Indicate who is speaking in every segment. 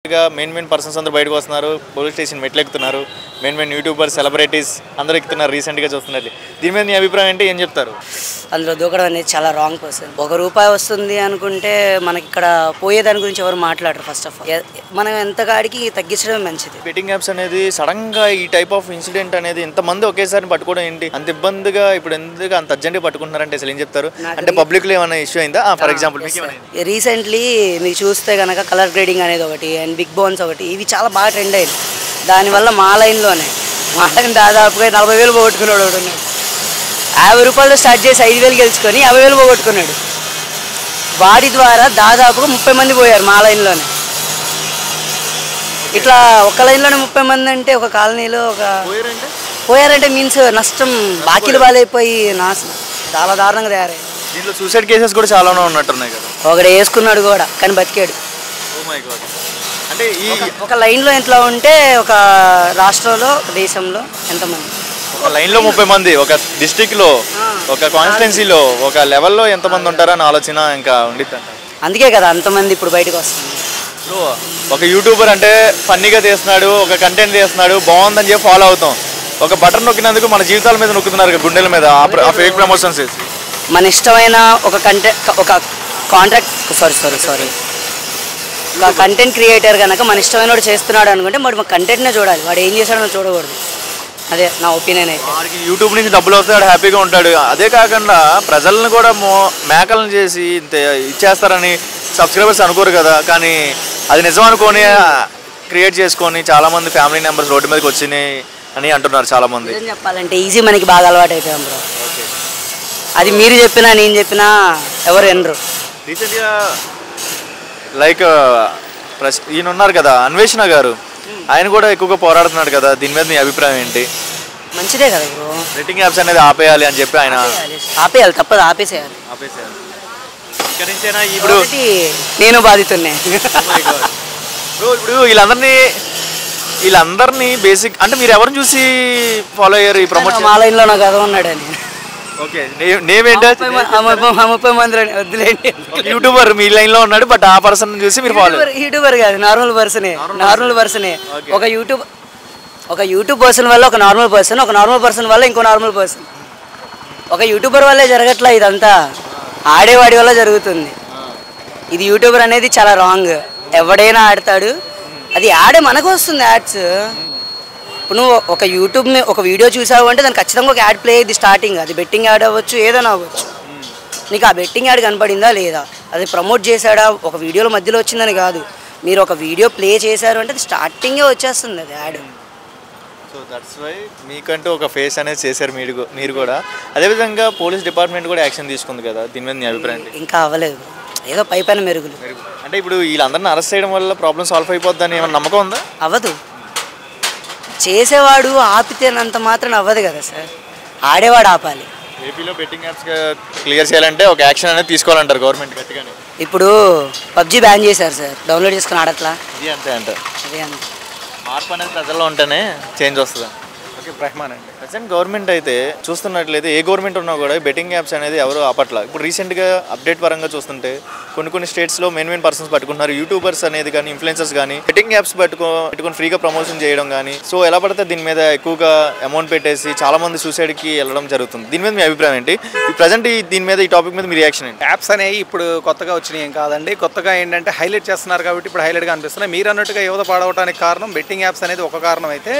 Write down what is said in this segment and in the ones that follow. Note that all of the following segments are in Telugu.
Speaker 1: మెయిన్ పర్సన్స్ అందరూ బయటకు వస్తున్నారు, పోలీస్ స్టేషన్ మెట్లు ఎక్కుతున్నారు, మెయిన్ యూట్యూబర్స్ సెలబ్రిటీస్ అందరూ ఎక్కుతున్నారు రీసెంట్గా చూస్తున్నది. దీని మీద మీ అభిప్రాయం అంటే ఏం చెప్తారు?
Speaker 2: అందులో దూకడం అనేది చాలా రాంగ్ పర్సన్. ₹1 వస్తుంది అనుకుంటే మనకి ఇక్కడ పోయేదాని గురించి ఎవరు మాట్లాడరు. ఫస్ట్ ఆఫ్ ఆల్ మనం ఎంత కాడికి తగ్గించడం మంచిది.
Speaker 1: బెట్టింగ్ యాప్స్ అనేది సడన్గా ఈ టైప్ ఆఫ్ ఇన్సిడెంట్ అనేది ఇంతమంది ఒకేసారి పట్టుకోవడం ఏంటి అంత ఇబ్బందిగా, ఇప్పుడు ఎందుకు అంత అర్జెంట్గా పట్టుకుంటున్నారంటే అసలు ఏం చెప్తారు? అంటే పబ్లిక్లో ఏమైనా ఇష్యూ అయిందా? ఫర్ ఎగ్జాంపుల్
Speaker 2: రీసెంట్లీ మీరు చూస్తే కనుక కలర్ గ్రేడింగ్ అనేది ఒకటి అండ్ బిగ్ బోన్స్ ఒకటి, ఇవి చాలా బాగా ట్రెండ్ అయింది. దానివల్ల మా లైన్ దాదాపుగా 40,000 పోగొట్టుకున్నాడు. ₹50 స్టార్ట్ చేసి 5,000 గెలుచుకొని 50,000 పోగొట్టుకున్నాడు. వాడి ద్వారా దాదాపుగా 30 మంది పోయారు మా లైన్లోనే. ఇట్లా ఒక లైన్లోనే 30 మంది అంటే ఒక కాలనీలో ఒక పోయారంటే మీన్స్ నష్టం, బాకీలు బాలైపోయి నాశనం చాలా దారుణంగా తయారయ్యాయి.
Speaker 1: దీంట్లో సూసైడ్ కేసెస్ కూడా చాలానే ఉన్నట్టున్నాయి కదా.
Speaker 2: ఒకడు వేసుకున్నాడు కూడా కానీ బతికాడు.
Speaker 1: అంటే ఈ
Speaker 2: ఒక లైన్లో ఎంతలా ఉంటే ఒక రాష్ట్రంలో దేశంలో ఎంతమంది?
Speaker 1: ఒక లైన్లో 30 మంది, ఒక డిస్టిక్లో ఒక కాన్స్టిట్యున్సీలో ఒక లెవెల్లో ఎంతమంది ఉంటారని ఆలోచన ఇంకా ఉండిద్ది.
Speaker 2: అందుకే కదా అంతమంది ఇప్పుడు బయటకు వస్తుంది.
Speaker 1: ఒక యూట్యూబర్ అంటే ఫన్నీగా తీస్తున్నాడు, ఒక కంటెంట్ తీస్తున్నాడు, బాగుందని చెప్పి ఫాలో అవుతాం. ఒక బటన్ నొక్కినందుకు మన జీవితాల మీద నొక్కుతున్నారు, గుండెల మీద ఆ ఫేక్ ప్రమోషన్స్.
Speaker 2: మన ఇష్టమైన ఒక కాంట్రాక్ట్ ఒక కంటెంట్ క్రియేటర్ కనుక మన ఇష్టమైన వాడు చేస్తున్నాడు అనుకుంటే వాడు కంటెంట్నే చూడాలి, వాడు ఏం చేశాడో చూడకూడదు. అదే నా ఒపీనియన్. అయితే
Speaker 1: వాడికి యూట్యూబ్ నుంచి డబ్బులు వస్తాడు, హ్యాపీగా ఉంటాడు. అదే కాకుండా ప్రజలను కూడా మేకలను చేసి ఇచ్చేస్తారని సబ్స్క్రైబర్స్ అనుకోరు కదా. కానీ అది నిజం అనుకొని క్రియేట్ చేసుకొని చాలామంది ఫ్యామిలీ మెంబర్స్ రోడ్డు మీదకి వచ్చినాయి అని అంటున్నారు చాలామంది.
Speaker 2: ఏం చెప్పాలంటే ఈజీ మనకి బాగా అలవాటు అయిపోయాం బ్రో. అది మీరు చెప్పినా నేను చెప్పినా ఎవరు వినరు.
Speaker 1: రీసెంట్గా లైక్ ఈయన ఉన్నారు కదా అన్వేషణ గారు, ఆయన కూడా ఎక్కువగా పోరాడుతున్నాడు కదా. దీని మీద మీ అభిప్రాయం ఏంటి?
Speaker 2: మంచిదే కదా బ్రో.
Speaker 1: బెట్టింగ్ యాప్స్ అనేది ఆపేయాలి అని చెప్పి ఆయన
Speaker 2: ఆపేయాలి, తప్పదు, ఆపేసేయాలి.
Speaker 1: ఇక్కడి నుంచైనా ఇప్పుడు
Speaker 2: నేను బాధితున్నే.
Speaker 1: ఇప్పుడు వీళ్ళందరినీ బేసిక్ అంటే మీరు ఎవరిని చూసి ఫాలో అయ్యారు ఈ ప్రమోషన్?
Speaker 2: మా లైన్లో నాకు అదే ఉన్నాడని.
Speaker 1: ఓకే, నేమ్ ఏంటో
Speaker 2: 30 మంది వద్దులేండి.
Speaker 1: యూట్యూబర్ మీ లైన్ లో ఉన్నాడు, బట్ ఆ పర్సన్ చూసి మీరు ఫాలో.
Speaker 2: యూట్యూబర్ కాదు, నార్మల్ పర్సనే. ఒక యూట్యూబ్ పర్సన్ వల్ల ఒక నార్మల్ పర్సన్ వల్ల ఇంకో నార్మల్ పర్సన్. ఒక యూట్యూబర్ వల్లే జరగట్లా, ఇదంతా ఆడేవాడి వల్ల జరుగుతుంది. ఇది యూట్యూబర్ అనేది చాలా రాంగ్. ఎవడైనా ఆడతాడు, అది ఆడే మనకు వస్తుంది యాడ్స్. ఇప్పుడు నువ్వు ఒక యూట్యూబ్ని ఒక వీడియో చూసావు అంటే దానికి ఖచ్చితంగా ఒక యాడ్ ప్లే అయ్యింది స్టార్టింగ్. అది బెట్టింగ్ యాడ్ అవ్వచ్చు, ఏదైనా అవ్వచ్చు. నీకు ఆ బెట్టింగ్ యాడ్ కనపడిందా లేదా, అది ప్రమోట్ చేశాడా, ఒక వీడియోలో మధ్యలో వచ్చిందని కాదు. మీరు ఒక వీడియో ప్లే చేశారు అంటే అది స్టార్టింగే వచ్చేస్తుంది అది యాడ్.
Speaker 1: సో దట్స్ వై మీకంటూ ఒక ఫేస్ అనేది చేశారు మీరు కూడా. అదేవిధంగా పోలీస్ డిపార్ట్మెంట్ కూడా యాక్షన్ తీసుకుంది కదా, దీని మీద మీ అభిప్రాయం?
Speaker 2: ఇంకా అవ్వలేదు, ఏదో పైపైన మెరుగులు.
Speaker 1: అంటే ఇప్పుడు వీళ్ళందరినీ అరెస్ట్ చేయడం వల్ల ప్రాబ్లం సాల్వ్ అయిపోద్దని ఏమైనా నమ్మకం ఉందా?
Speaker 2: అవ్వదు. చేసేవాడు ఆపితేనంత మాత్రం అవ్వదు కదా సార్, ఆడేవాడు ఆపాలి.
Speaker 1: ఏపీలో బెట్టింగ్ యాప్స్ క్లియర్ చేయాలంటే ఒక యాక్షన్ అనేది తీసుకోవాలంటారు గవర్నమెంట్ గట్టిగానే.
Speaker 2: ఇప్పుడు పబ్జీ బ్యాన్ చేశారు సార్, డౌన్లోడ్ చేసుకుని ఆడట్లా.
Speaker 1: ఇది అంతే అంటారు.
Speaker 2: అదే అంతే,
Speaker 1: మార్పు అనేది ప్రజల్లో ఉంటేనే చేంజ్ వస్తుంది. ఓకే, బ్రహ్మాన్ అండి. ప్రజెంట్ గవర్నమెంట్ అయితే చూస్తున్నట్లయితే ఏ గవర్నమెంట్ ఉన్నా కూడా బెట్టింగ్ యాప్స్ అనేది ఎవరు ఆపట్ల. ఇప్పుడు రీసెంట్గా అప్డేట్ పరంగా చూస్తుంటే కొన్ని స్టేట్స్లో మెయిన్ పర్సన్స్ పట్టుకుంటున్నారు. యూట్యూబర్స్ అనేది కానీ ఇన్ఫ్లుయెన్సర్స్ కానీ బెట్టింగ్ యాప్స్ పెట్టుకొని ఫ్రీగా ప్రమోషన్ చేయడం కానీ, సో ఎలా పడితే దీని మీద ఎక్కువగా అమౌంట్ పెట్టేసి చాలా మంది సూసైడ్కి వెళ్ళడం జరుగుతుంది. దీని మీద మీ అభిప్రాయం ఏంటి? ప్రజెంట్ దీని మీద ఈ టాపిక్ మీద మీ రియాక్షన్ ఏంటి?
Speaker 3: యాప్స్ అనేవి ఇప్పుడు కొత్తగా వచ్చినాయి ఏం కాదండి. కొత్తగా ఏంటంటే హైలైట్ చేస్తున్నారు కాబట్టి ఇప్పుడు హైలైట్గా అనిపిస్తున్నాయి. మీరు అన్నట్టుగా యువత పాడవడానికి కారణం బెట్టింగ్ యాప్స్ అనేది ఒక కారణం అయితే,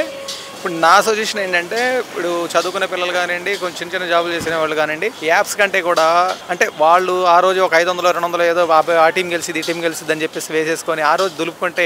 Speaker 3: ఇప్పుడు నా సజెషన్ ఏంటంటే ఇప్పుడు చదువుకునే పిల్లలు కానివ్వండి, కొంచెం చిన్న జాబులు చేసిన వాళ్ళు కానివ్వండి, యాప్స్ కంటే కూడా అంటే వాళ్ళు ఆ రోజు ఒక 500 200 ఏదో ఆ టీం గెలిచింది ఈ టీం గెలిచింది అని చెప్పేసి వేసేసుకొని ఆ రోజు దులుపుకుంటే